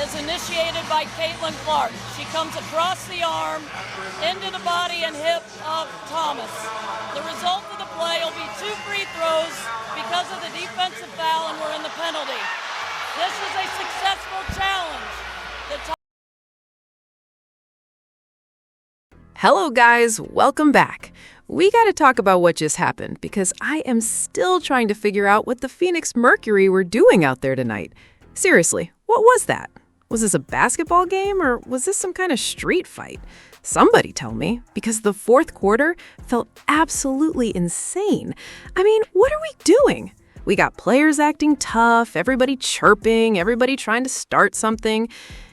is initiated by Caitlin Clark. She comes across the arm, into the body and hip of Thomas. The result of the play will be 2 free throws because of the defensive foul, and we're in the penalty. This is a successful challenge. Hello guys, welcome back. We gotta talk about what just happened because I am still trying to figure out what the Phoenix Mercury were doing out there tonight. Seriously, what was that? Was this a basketball game or was this some kind of street fight? Somebody tell me, because the fourth quarter felt absolutely insane. I mean, what are we doing? We got players acting tough, everybody chirping, everybody trying to start something.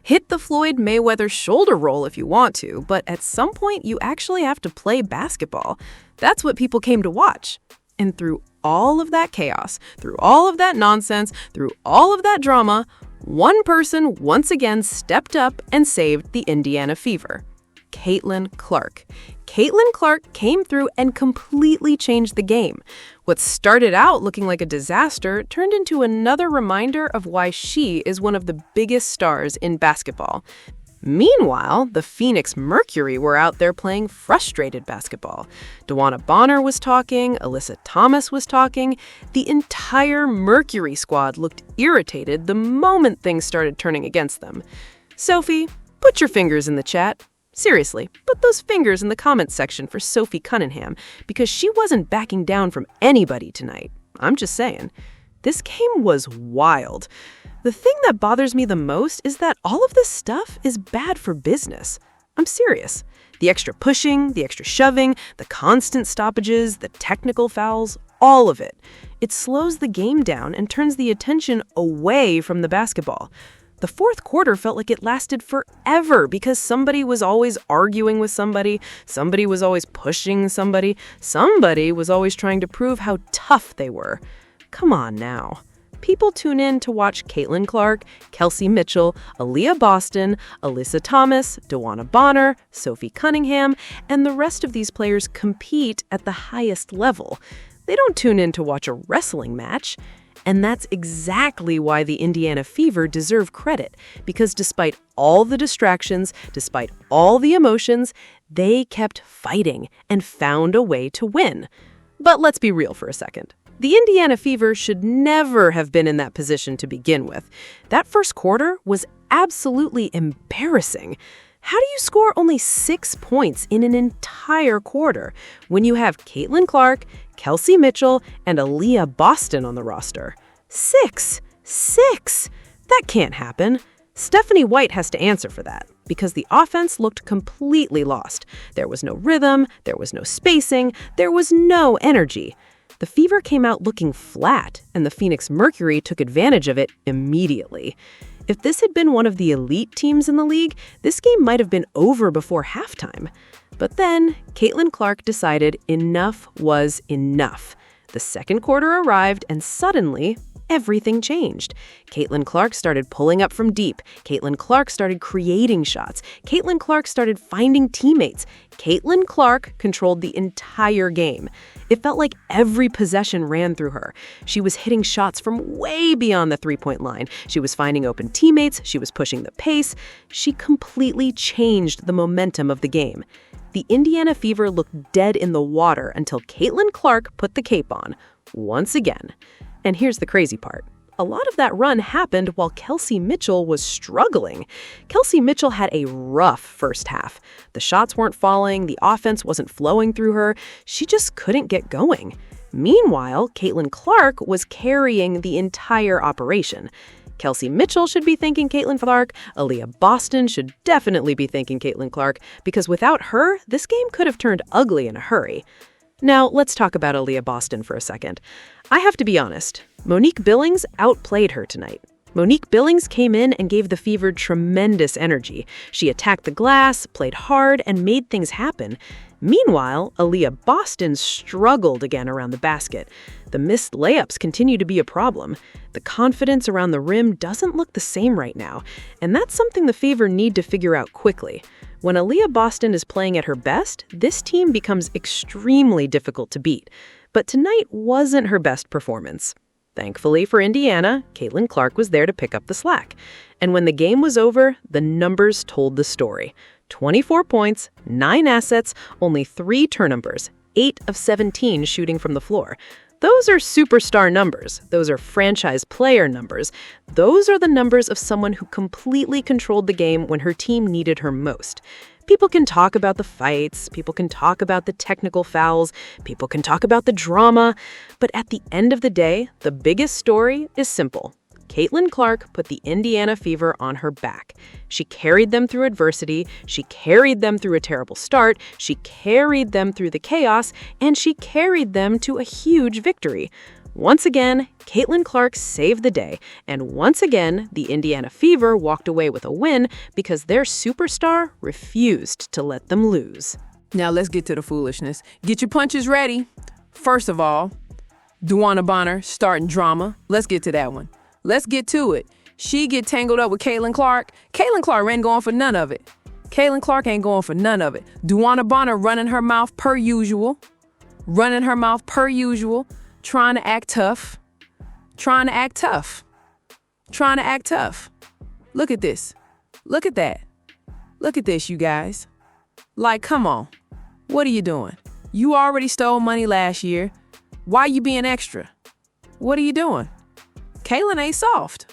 Hit the Floyd Mayweather shoulder roll if you want to, but at some point you actually have to play basketball. That's what people came to watch. And through all of that chaos, through all of that nonsense, through all of that drama, one person once again stepped up and saved the Indiana Fever. Caitlin Clark. Caitlin Clark came through and completely changed the game. What started out looking like a disaster turned into another reminder of why she is one of the biggest stars in basketball. Meanwhile, the Phoenix Mercury were out there playing frustrated basketball. Dewanna was talking, Alyssa Thomas was talking. The entire Mercury squad looked irritated the moment things started turning against them. Sophie, put your fingers in the chat. Seriously, put those fingers in the comments section for Sophie Cunningham, because she wasn't backing down from anybody tonight. I'm just saying. This game was wild. The thing that bothers me the most is that all of this stuff is bad for business. I'm serious. The extra pushing, the extra shoving, the constant stoppages, the technical fouls, all of it. It slows the game down and turns the attention away from the basketball. The fourth quarter felt like it lasted forever because somebody was always arguing with somebody was always pushing somebody was always trying to prove how tough they were. Come on now. People tune in to watch Caitlin Clark, Kelsey Mitchell, Aaliyah Boston, Alyssa Thomas, Dewanna, Sophie Cunningham, and the rest of these players compete at the highest level. They don't tune in to watch a wrestling match. And that's exactly why the Indiana Fever deserve credit, because despite all the distractions, despite all the emotions, they kept fighting and found a way to win. But let's be real for a second. The Indiana Fever should never have been in that position to begin with. That first quarter was absolutely embarrassing. How do you score only 6 points in an entire quarter when you have Caitlin Clark, Kelsey Mitchell, and Aaliyah Boston on the roster? 6! That can't happen. Stephanie White has to answer for that, because the offense looked completely lost. There was no rhythm, there was no spacing, there was no energy. The Fever came out looking flat, and the Phoenix Mercury took advantage of it immediately. If this had been one of the elite teams in the league, this game might have been over before halftime. But then, Caitlin Clark decided enough was enough. The second quarter arrived, and suddenly, everything changed. Caitlin Clark started pulling up from deep. Caitlin Clark started creating shots. Caitlin Clark started finding teammates. Caitlin Clark controlled the entire game. It felt like every possession ran through her. She was hitting shots from way beyond the three-point line. She was finding open teammates. She was pushing the pace. She completely changed the momentum of the game. The Indiana Fever looked dead in the water until Caitlin Clark put the cape on, once again. And here's the crazy part. A lot of that run happened while Kelsey Mitchell was struggling. Kelsey Mitchell had a rough first half. The shots weren't falling, the offense wasn't flowing through her. She just couldn't get going. Meanwhile, Caitlin Clark was carrying the entire operation. Kelsey Mitchell should be thanking Caitlin Clark. Aaliyah Boston should definitely be thanking Caitlin Clark, because without her, this game could have turned ugly in a hurry. Now, let's talk about Aaliyah Boston for a second. I have to be honest, Monique Billings outplayed her tonight. Monique Billings came in and gave the Fever tremendous energy. She attacked the glass, played hard, and made things happen. Meanwhile, Aaliyah Boston struggled again around the basket. The missed layups continue to be a problem. The confidence around the rim doesn't look the same right now, and that's something the Fever need to figure out quickly. When Aaliyah Boston is playing at her best, this team becomes extremely difficult to beat. But tonight wasn't her best performance. Thankfully for Indiana, Caitlin Clark was there to pick up the slack. And when the game was over, the numbers told the story. 24 points, 9 assets, only 3 turnovers, 8 of 17 shooting from the floor. Those are superstar numbers. Those are franchise player numbers. Those are the numbers of someone who completely controlled the game when her team needed her most. People can talk about the fights, people can talk about the technical fouls, people can talk about the drama, but at the end of the day, the biggest story is simple. Caitlin Clark put the Indiana Fever on her back. She carried them through adversity, she carried them through a terrible start, she carried them through the chaos, and she carried them to a huge victory. Once again, Caitlin Clark saved the day, and once again, the Indiana Fever walked away with a win because their superstar refused to let them lose. Now let's get to the foolishness. Get your punches ready. First of all, Dewanna Bonner starting drama. Let's get to that one. Let's get to it. She get tangled up with Caitlin Clark. Caitlin Clark ain't going for none of it. Caitlin Clark ain't going for none of it. Dewanna Bonner running her mouth per usual. Trying to act tough. Look at this. Look at that. Look at this, you guys. Like, come on. What are you doing? You already stole money last year. Why you being extra? What are you doing? Caitlin ain't soft.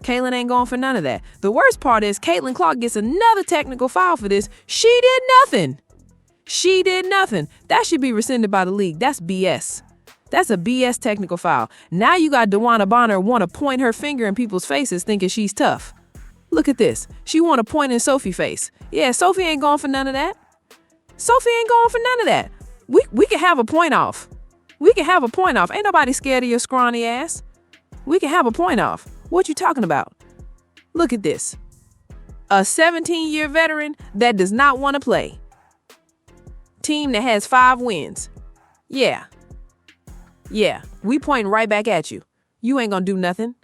Caitlin ain't going for none of that. The worst part is Caitlin Clark gets another technical foul for this. She did nothing. That should be rescinded by the league. That's BS. That's a BS technical foul. Now you got Dewanna Bonner want to point her finger in people's faces thinking she's tough. Look at this. She want to point in Sophie's face. Yeah, Sophie ain't going for none of that. We can have a point off. Ain't nobody scared of your scrawny ass. We can have a point off. What you talking about? Look at this. A 17-year veteran that does not want to play. Team that has 5 wins. Yeah, we pointing right back at you. You ain't gonna do nothing.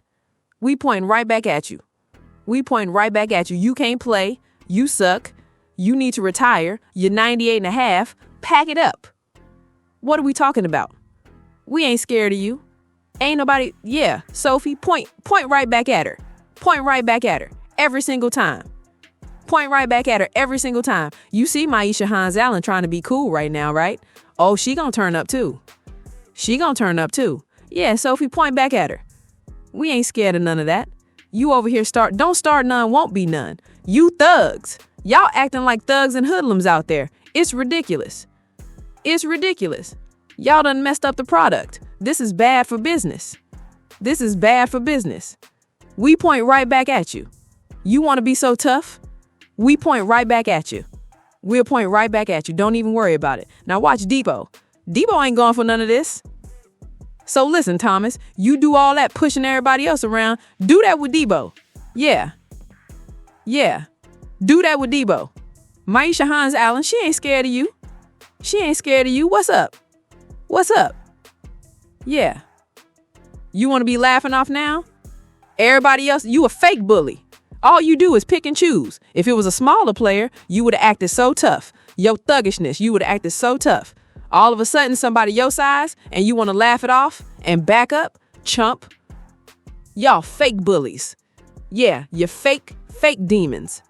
We pointing right back at you. You can't play. You suck. You need to retire. You're 98 and a half. Pack it up. What are we talking about? We ain't scared of you. Ain't nobody. Yeah, Sophie, point right back at her. Every single time. You see Maisha Hines-Allen trying to be cool right now, right? Oh, she gonna turn up too. Yeah, Sophie, point back at her. We ain't scared of none of that. You over here don't start none, won't be none. You thugs. Y'all acting like thugs and hoodlums out there. It's ridiculous. Y'all done messed up the product. This is bad for business. We point right back at you. You want to be so tough? We point right back at you. We'll point right back at you. Don't even worry about it. Now watch Debo. Debo ain't going for none of this. So listen, Thomas, you do all that pushing everybody else around. Do that with Debo. Yeah. Do that with Debo. Maisha Hines-Allen, she ain't scared of you. What's up? Yeah. You want to be laughing off now? Everybody else, you a fake bully. All you do is pick and choose. If it was a smaller player, you would have acted so tough. Your thuggishness, you would have acted so tough. All of a sudden, somebody your size, and you want to laugh it off and back up? Chump. Y'all fake bullies. Yeah, you're fake demons.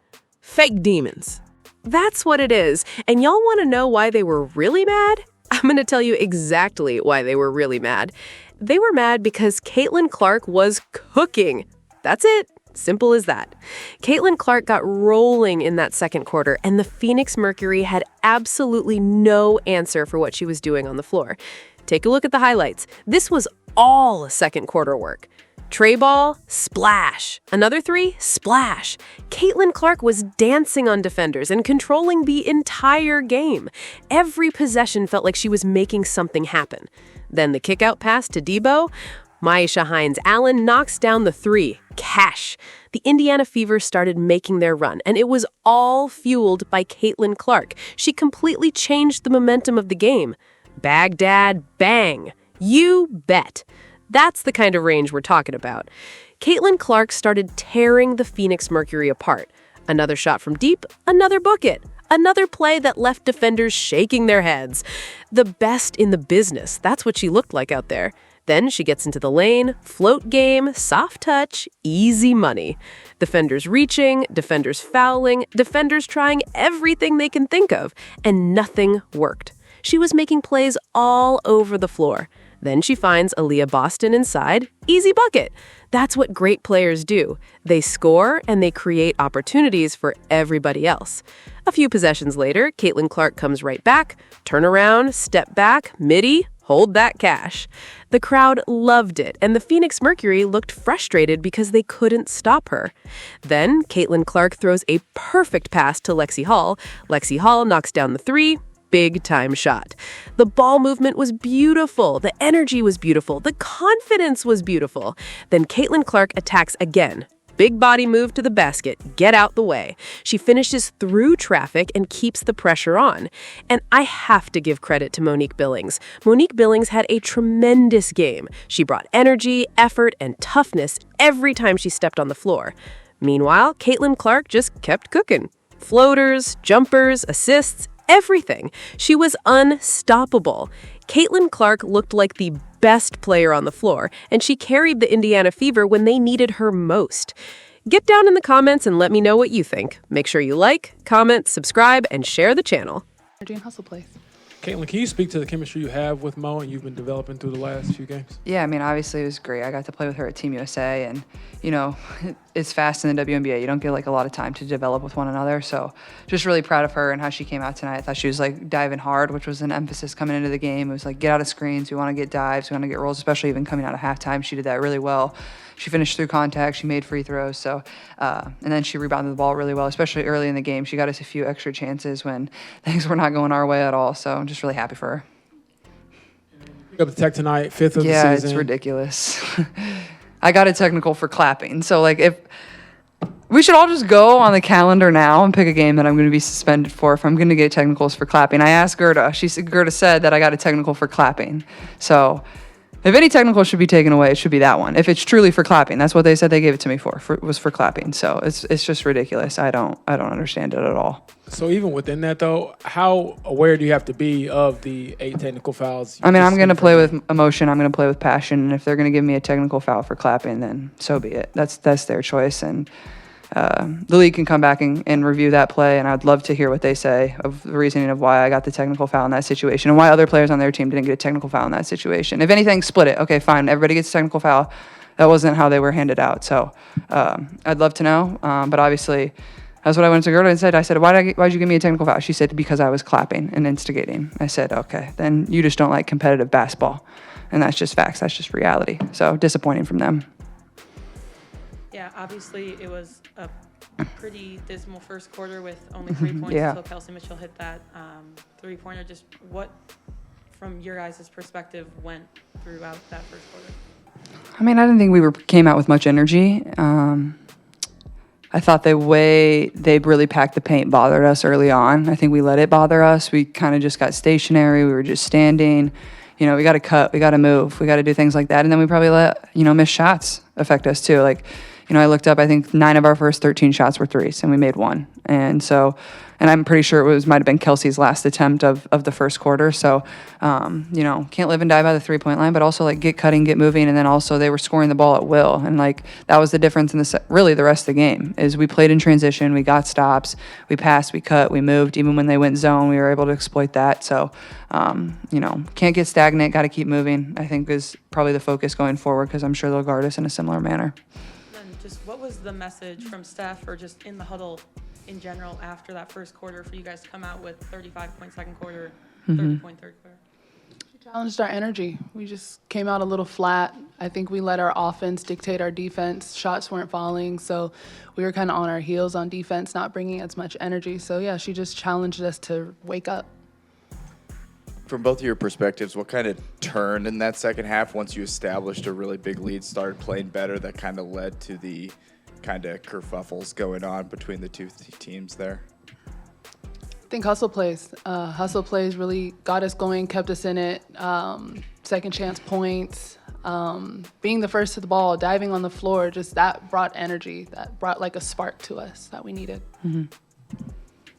That's what it is. And y'all want to know why they were really mad? I'm going to tell you exactly why they were really mad. They were mad because Caitlin Clark was cooking. That's it. Simple as that. Caitlin Clark got rolling in that second quarter, and the Phoenix Mercury had absolutely no answer for what she was doing on the floor. Take a look at the highlights. This was all second quarter work. Tray ball, splash. Another 3, splash. Caitlin Clark was dancing on defenders and controlling the entire game. Every possession felt like she was making something happen. Then the kick-out pass to Debo. Maisha Hines-Allen knocks down the 3. Cash. The Indiana Fever started making their run, and it was all fueled by Caitlin Clark. She completely changed the momentum of the game. Baghdad, bang. You bet. That's the kind of range we're talking about. Caitlin Clark started tearing the Phoenix Mercury apart. Another shot from deep, another bucket. Another play that left defenders shaking their heads. The best in the business, that's what she looked like out there. Then she gets into the lane, float game, soft touch, easy money. Defenders reaching, defenders fouling, defenders trying everything they can think of, and nothing worked. She was making plays all over the floor. Then she finds Aaliyah Boston inside, easy bucket. That's what great players do. They score and they create opportunities for everybody else. A few possessions later, Caitlin Clark comes right back, turn around, step back, midi, hold that cash. The crowd loved it, and the Phoenix Mercury looked frustrated because they couldn't stop her. Then Caitlin Clark throws a perfect pass to Lexi Hall. Lexi Hall knocks down the three. Big time shot. The ball movement was beautiful. The energy was beautiful. The confidence was beautiful. Then Caitlin Clark attacks again. Big body move to the basket. Get out the way. She finishes through traffic and keeps the pressure on. And I have to give credit to Monique Billings. Monique Billings had a tremendous game. She brought energy, effort, and toughness every time she stepped on the floor. Meanwhile, Caitlin Clark just kept cooking. Floaters, jumpers, assists, everything. She was unstoppable. Caitlin Clark looked like the best player on the floor, and she carried the Indiana Fever when they needed her most. Get down in the comments and let me know what you think. Make sure you like, comment, subscribe, and share the channel. Energy and hustle plays. Caitlin, can you speak to the chemistry you have with Mo and you've been developing through the last few games? Yeah, I mean, obviously it was great. I got to play with her at Team USA, and, you know, it's fast in the WNBA. You don't get, like, a lot of time to develop with one another, so just really proud of her and how she came out tonight. I thought she was, like, diving hard, which was an emphasis coming into the game. It was, like, get out of screens. We want to get dives. We want to get rolls, especially even coming out of halftime. She did that really well. She finished through contact. She made free throws. So, and then she rebounded the ball really well, especially early in the game. She got us a few extra chances when things were not going our way at all. So I'm just really happy for her. Pick up the tech tonight, fifth of the Yeah, season. it's ridiculous. I got a technical for clapping. So, like, if we should all just go on the calendar now and pick a game that I'm going to be suspended for if I'm going to get technicals for clapping. I asked Gerda. Gerda said that I got a technical for clapping. So if any technical should be taken away, it should be that one. If it's truly for clapping, that's what they said they gave it to me was for clapping. So it's just ridiculous. I don't understand it at all. So even within that, though, how aware do you have to be of the 8 technical fouls? I mean, I'm going to play with emotion. I'm going to play with passion. And if they're going to give me a technical foul for clapping, then so be it. That's their choice. And the league can come back and review that play, and I'd love to hear what they say of the reasoning of why I got the technical foul in that situation and why other players on their team didn't get a technical foul in that situation. If anything, split it. Okay, fine. Everybody gets a technical foul. That wasn't how they were handed out. So I'd love to know. But obviously, that's what I went to Gerda and said. I said, why'd you give me a technical foul? She said, because I was clapping and instigating. I said, okay, then you just don't like competitive basketball. And that's just facts. That's just reality. So disappointing from them. Yeah, obviously it was a pretty dismal first quarter with only 3 points Yeah. until Kelsey Mitchell hit that three-pointer. Just what, from your guys' perspective, went throughout that first quarter? I mean, I didn't think we came out with much energy. I thought the way they really packed the paint bothered us early on. I think we let it bother us. We kind of just got stationary. We were just standing. You know, we got to cut. We got to move. We got to do things like that. And then we probably let, missed shots affect us too. Like, I looked up, I think 9 of our first 13 shots were threes, and we made 1. And so, and I'm pretty sure it might have been Kelsey's last attempt of the first quarter. So, can't live and die by the 3-point line, but also, like, get cutting, get moving. And then also they were scoring the ball at will. And, like, that was the difference in really the rest of the game is we played in transition. We got stops. We passed, we cut, we moved. Even when they went zone, we were able to exploit that. So, can't get stagnant, got to keep moving, I think is probably the focus going forward because I'm sure they'll guard us in a similar manner. Just what was the message from Steph or just in the huddle in general after that first quarter for you guys to come out with 35-point second quarter, 30-point third quarter? Challenged our energy. We just came out a little flat. I think we let our offense dictate our defense. Shots weren't falling, so we were kind of on our heels on defense, not bringing as much energy. So, yeah, she just challenged us to wake up. From both of your perspectives, what kind of turned in that second half once you established a really big lead, started playing better, that kind of led to the kind of kerfuffles going on between the two teams there? I think hustle plays. Hustle plays really got us going, kept us in it. Second chance points, being the first to the ball, diving on the floor, just that brought energy. That brought like a spark to us that we needed.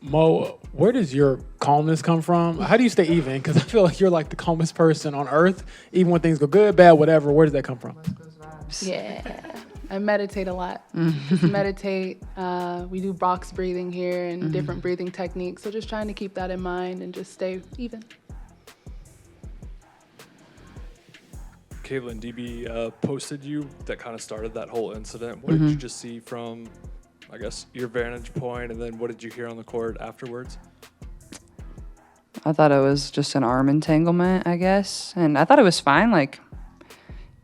Mo, where does your calmness come from? How do you stay even? Because I feel like you're like the calmest person on earth, even when things go good, bad, whatever. Where does that come from? Yeah, I meditate a lot. Just meditate. We do box breathing here and different breathing techniques. So just trying to keep that in mind and just stay even. Caitlin, DB posted you that kind of started that whole incident. What did you just see from, I guess, your vantage point, and then what did you hear on the court afterwards? I thought it was just an arm entanglement, I guess, and I thought it was fine. Like,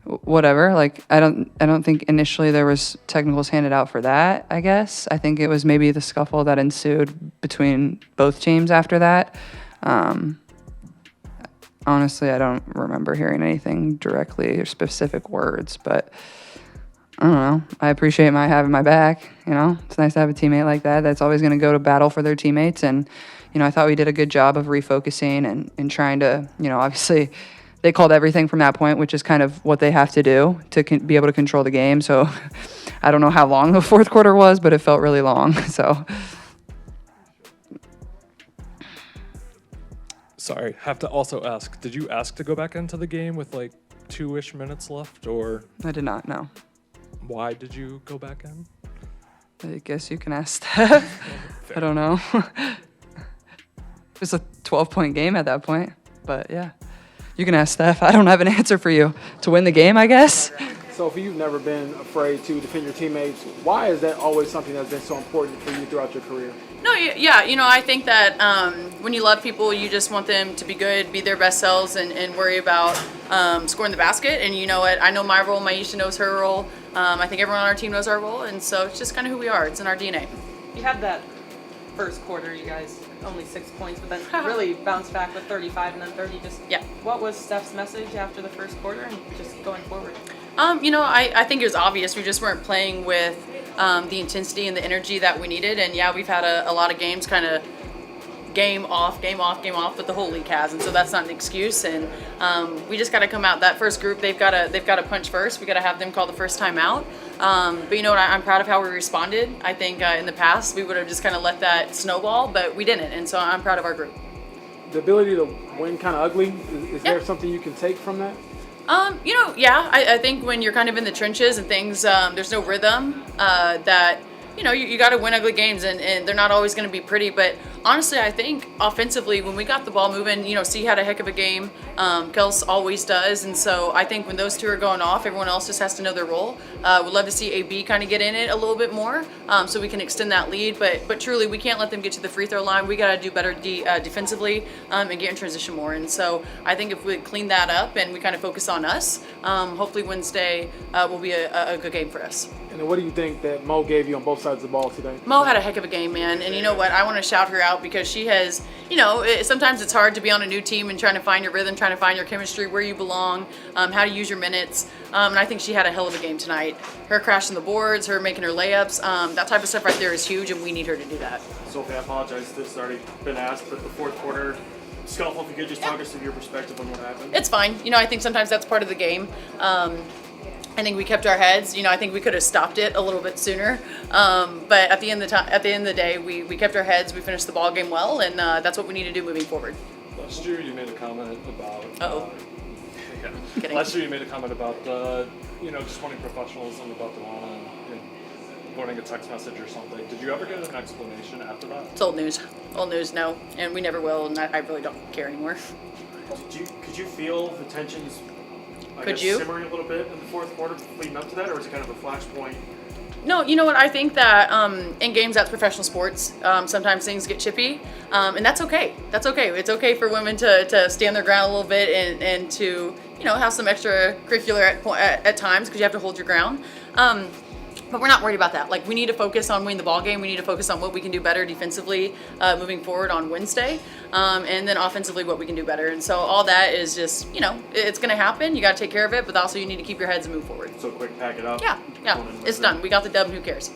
whatever. Like, I don't think initially there was technicals handed out for that. I guess I think it was maybe the scuffle that ensued between both teams after that. Honestly, I don't remember hearing anything directly or specific words, but I don't know. I appreciate having my back. You know, it's nice to have a teammate like that that's always going to go to battle for their teammates. And, you know, I thought we did a good job of refocusing and trying to, you know, obviously they called everything from that point, which is kind of what they have to do to be able to control the game. So I don't know how long the fourth quarter was, but it felt really long. So. Sorry, have to also ask, did you ask to go back into the game with like 2-ish minutes left, or I did not know. Why did you go back in? I guess you can ask Steph. I don't know. It was a 12-point game at that point, but yeah. You can ask Steph. I don't have an answer for you. To win the game, I guess. Sophie, you've never been afraid to defend your teammates. Why is that always something that's been so important for you throughout your career? No, yeah, you know, I think that when you love people, you just want them to be good, be their best selves, and worry about scoring the basket. And you know what? I know my role. Maisha knows her role. I think everyone on our team knows our role, and so it's just kind of who we are. It's in our DNA. You had that first quarter, you guys only 6 points, but then really bounced back with 35 and then 30. Yeah. What was Steph's message after the first quarter and just going forward? You know, I think it was obvious. We just weren't playing with the intensity and the energy that we needed. And yeah, we've had a lot of games kind of game off, but the whole league has, and so that's not an excuse. And we just got to come out. That first group, they've got to punch first. We got to have them call the first time out. But you know what? I'm proud of how we responded. I think in the past we would have just kind of let that snowball, but we didn't, and so I'm proud of our group. The ability to win kind of ugly. Is there something you can take from that? You know, yeah, I think when you're kind of in the trenches and things, there's no rhythm, that, you know, you got to win ugly games, and they're not always going to be pretty. But honestly, I think offensively, when we got the ball moving, you know, C had a heck of a game. Kels always does. And so I think when those two are going off, everyone else just has to know their role. We'd love to see AB kind of get in it a little bit more, so we can extend that lead. But truly, we can't let them get to the free throw line. We got to do better defensively and get in transition more. And so I think if we clean that up and we kind of focus on us, hopefully Wednesday will be a good game for us. And what do you think that Mo gave you on both sides of the ball today? Mo had a heck of a game, man. And you know what? I want to shout her out because she has, you know, sometimes it's hard to be on a new team and trying to find your rhythm, trying to find your chemistry, where you belong, how to use your minutes. And I think she had a hell of a game tonight. Her crashing the boards, her making her layups, that type of stuff right there is huge, and we need her to do that. Sophie, I apologize. This has already been asked, but the fourth quarter scuffle, if you could just talk us through your perspective on what happened. It's fine. You know, I think sometimes that's part of the game. I think we kept our heads. You know, I think we could have stopped it a little bit sooner. But at the end of the day, we kept our heads. We finished the ball game well, and that's what we need to do moving forward. Last year you made a comment about. Kidding. Last year you made a comment about you know, just wanting professionalism about Dewanna and learning a text message or something. Did you ever get an explanation after that? It's old news. Old news, no, and we never will. And I really don't care anymore. Could you feel the tensions? Could you? Simmering a little bit in the fourth quarter leading up to that, or was it kind of a flashpoint? No, you know what? I think that in games, that's professional sports. Sometimes things get chippy, and that's okay. That's okay. It's okay for women to stand their ground a little bit and to, you know, have some extracurricular at times, because you have to hold your ground. But we're not worried about that. Like, we need to focus on winning the ball game. We need to focus on what we can do better defensively moving forward on Wednesday, and then offensively what we can do better. And so all that is just, you know, it's going to happen. You got to take care of it, but also you need to keep your heads and move forward. So quick, pack it up. Yeah, it's done. We got the dub. Who cares?